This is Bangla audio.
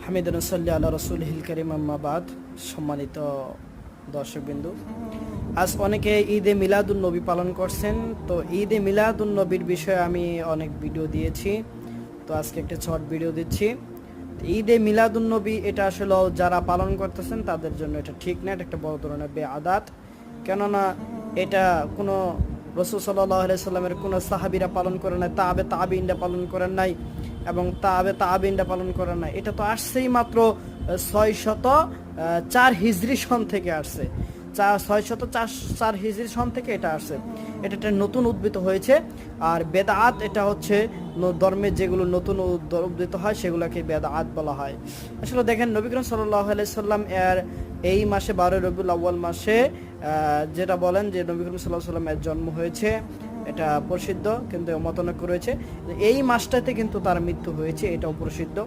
হামিদুন সাল্লি আলা রাসূলিল কারীম আম্মা বাদ। সম্মানিত দর্শকবৃন্দ, আজ অনেকে ঈদে মিলাদুন নবী পালন করছেন। তো ঈদে মিলাদুন নবীর বিষয়ে আমি অনেক ভিডিও দিয়েছি, তো আজকে একটা শর্ট ভিডিও দিচ্ছি। ঈদে মিলাদুন নবী এটা আসলে যারা পালন করতেছেন তাদের জন্য এটা ঠিক না, এটা একটা বড় ধরনের বেআদাত। কেননা এটা কোনো রাসূল সাল্লাল্লাহু আলাইহি সাল্লামের কোনো সাহাবীরা পালন করে নাই, তাবেঈনরা পালন করেন নাই, এবং তাবেঈনরা পালন করেন নাই। এটা তো আসছেই মাত্র 604 হিজরি সন থেকে আসছে। 604 হিজরি সন থেকে এটা আসছে। এটা একটা নতুন উদ্ভূত হয়েছে। আর বেদাত এটা হচ্ছে ধর্মের যেগুলো নতুন উদ্ভূত হয় সেগুলোকে বেদাত বলা হয়। আসলে দেখেন, নবী করিম সাল্লাল্লাহু আলাইহি সাল্লাম এর এই মাসে 12 রবিউল আউয়াল মাসে যেটা বলেন যে নবী করিম সাল্লাল্লাহু আলাইহি সাল্লামের জন্ম হয়েছে, এটা প্রসিদ্ধ, কিন্তু মতানৈক্য রয়েছে। এই মাসটাতে কিন্তু তার মৃত্যু হয়েছে, এটাও প্রসিদ্ধ।